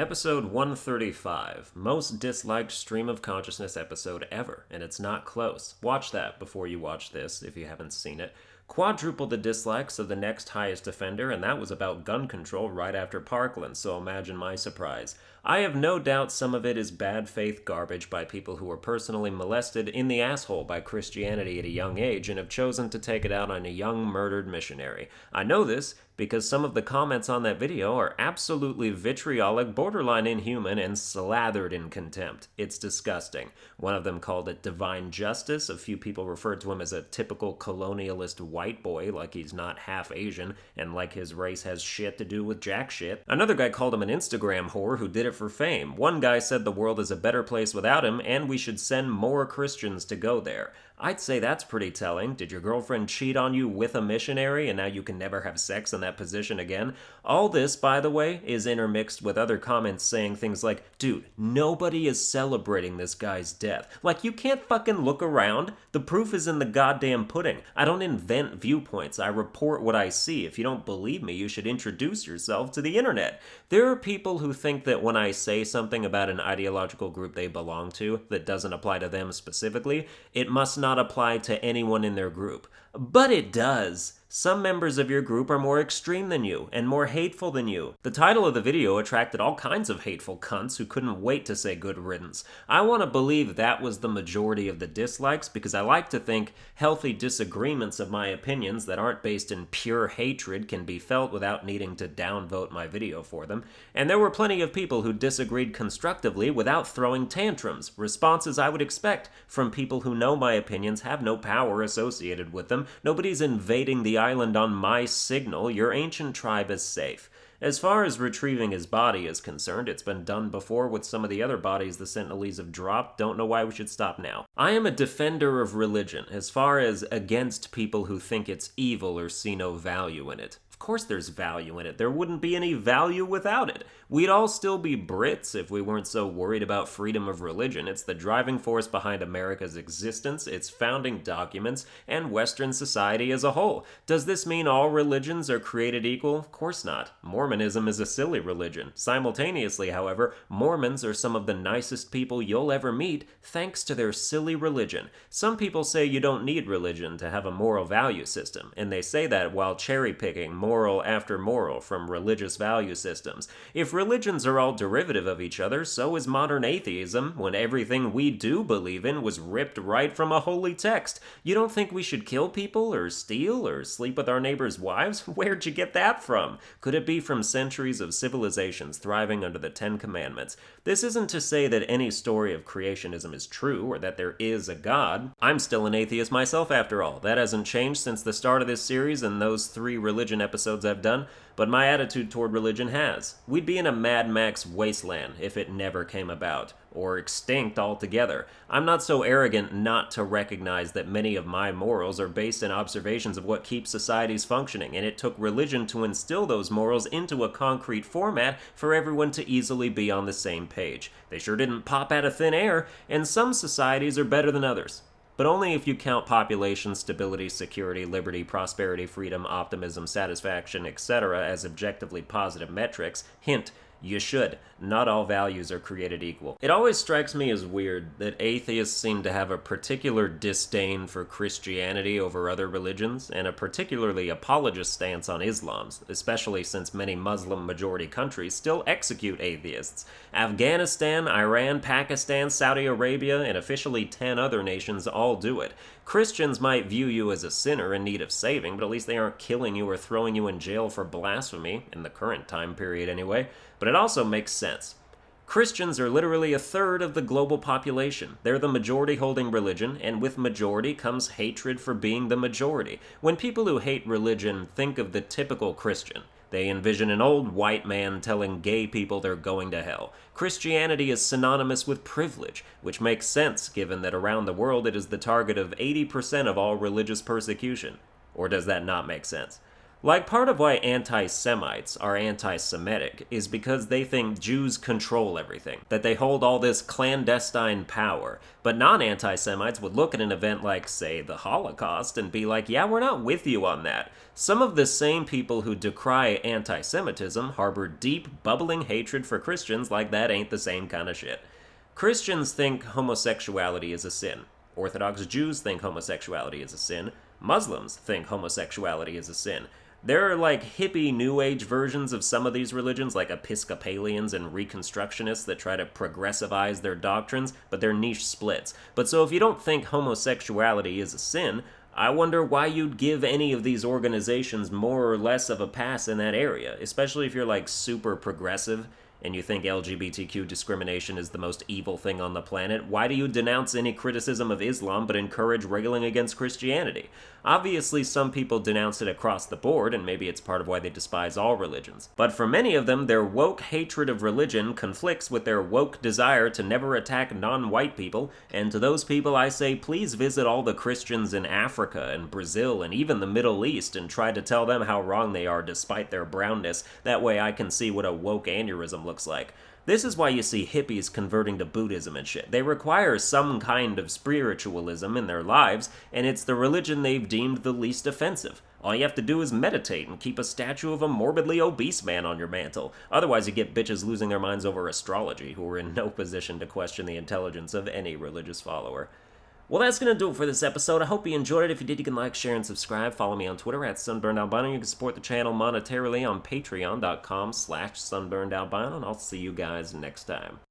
Episode 135, most disliked stream of consciousness episode ever, and it's not close. Watch that before you watch this, if you haven't seen it. Quadruple the dislikes of the next highest offender, and that was about gun control right after Parkland, so imagine my surprise. I have no doubt some of it is bad faith garbage by people who were personally molested in the asshole by Christianity at a young age and have chosen to take it out on a young murdered missionary. I know this because some of the comments on that video are absolutely vitriolic, borderline inhuman, and slathered in contempt. It's disgusting. One of them called it divine justice. A few people referred to him as a typical colonialist white boy, like he's not half Asian, and like his race has shit to do with jack shit. Another guy called him an Instagram whore who did it for fame. One guy said the world is a better place without him, and we should send more Christians to go there. I'd say that's pretty telling. Did your girlfriend cheat on you with a missionary and now you can never have sex in that position again? All this, by the way, is intermixed with other comments saying things like, dude, nobody is celebrating this guy's death. Like, you can't fucking look around. The proof is in the goddamn pudding. I don't invent viewpoints. I report what I see. If you don't believe me, you should introduce yourself to the internet. There are people who think that when I say something about an ideological group they belong to that doesn't apply to them specifically, it must not apply to anyone in their group. But it does. Some members of your group are more extreme than you, and more hateful than you. The title of the video attracted all kinds of hateful cunts who couldn't wait to say good riddance. I want to believe that was the majority of the dislikes, because I like to think healthy disagreements of my opinions that aren't based in pure hatred can be felt without needing to downvote my video for them. And there were plenty of people who disagreed constructively without throwing tantrums, responses I would expect from people who know my opinions have no power associated with them. Nobody's invading the island on my signal. Your ancient tribe is safe. As far as retrieving his body is concerned, it's been done before with some of the other bodies the Sentinelese have dropped. Don't know why we should stop now. I am a defender of religion, as far as against people who think it's evil or see no value in it. Of course there's value in it. There wouldn't be any value without it. We'd all still be Brits if we weren't so worried about freedom of religion. It's the driving force behind America's existence, its founding documents, and Western society as a whole. Does this mean all religions are created equal? Of course not. Mormonism is a silly religion. Simultaneously, however, Mormons are some of the nicest people you'll ever meet thanks to their silly religion. Some people say you don't need religion to have a moral value system, and they say that while cherry-picking moral after moral from religious value systems. If religions are all derivative of each other, so is modern atheism, when everything we do believe in was ripped right from a holy text. You don't think we should kill people, or steal, or sleep with our neighbors' wives? Where'd you get that from? Could it be from centuries of civilizations thriving under the Ten Commandments? This isn't to say that any story of creationism is true, or that there is a God. I'm still an atheist myself after all. That hasn't changed since the start of this series and those 3 religion episodes I've done, but my attitude toward religion has. We'd be in a Mad Max wasteland if it never came about, or extinct altogether. I'm not so arrogant not to recognize that many of my morals are based in observations of what keeps societies functioning, and it took religion to instill those morals into a concrete format for everyone to easily be on the same page. They sure didn't pop out of thin air, and some societies are better than others. But only if you count population, stability, security, liberty, prosperity, freedom, optimism, satisfaction, etc. as objectively positive metrics. Hint, you should. Not all values are created equal. It always strikes me as weird that atheists seem to have a particular disdain for Christianity over other religions, and a particularly apologist stance on Islam, especially since many Muslim-majority countries still execute atheists. Afghanistan, Iran, Pakistan, Saudi Arabia, and officially 10 other nations all do it. Christians might view you as a sinner in need of saving, but at least they aren't killing you or throwing you in jail for blasphemy, in the current time period anyway. But it also makes sense. Christians are literally a third of the global population. They're the majority holding religion, and with majority comes hatred for being the majority. When people who hate religion think of the typical Christian, they envision an old white man telling gay people they're going to hell. Christianity is synonymous with privilege, which makes sense given that around the world it is the target of 80% of all religious persecution. Or does that not make sense? Like, part of why anti-Semites are anti-Semitic is because they think Jews control everything, that they hold all this clandestine power. But non-anti-Semites would look at an event like, say, the Holocaust and be like, yeah, we're not with you on that. Some of the same people who decry anti-Semitism harbor deep, bubbling hatred for Christians like that ain't the same kind of shit. Christians think homosexuality is a sin. Orthodox Jews think homosexuality is a sin. Muslims think homosexuality is a sin. There are like hippie new age versions of some of these religions, like Episcopalians and Reconstructionists that try to progressivize their doctrines, but they're niche splits. But so if you don't think homosexuality is a sin, I wonder why you'd give any of these organizations more or less of a pass in that area, especially if you're like super progressive and you think LGBTQ discrimination is the most evil thing on the planet. Why do you denounce any criticism of Islam but encourage railing against Christianity? Obviously, some people denounce it across the board, and maybe it's part of why they despise all religions. But for many of them, their woke hatred of religion conflicts with their woke desire to never attack non-white people, and to those people I say, please visit all the Christians in Africa and Brazil and even the Middle East and try to tell them how wrong they are despite their brownness. That way I can see what a woke aneurysm looks like. This is why you see hippies converting to Buddhism and shit. They require some kind of spiritualism in their lives, and it's the religion they've deemed the least offensive. All you have to do is meditate and keep a statue of a morbidly obese man on your mantle. Otherwise you get bitches losing their minds over astrology who are in no position to question the intelligence of any religious follower. Well, that's going to do it for this episode. I hope you enjoyed it. If you did, you can like, share, and subscribe. Follow me on Twitter at SunburnedAlbino. You can support the channel monetarily on patreon.com/SunburnedAlbino, and I'll see you guys next time.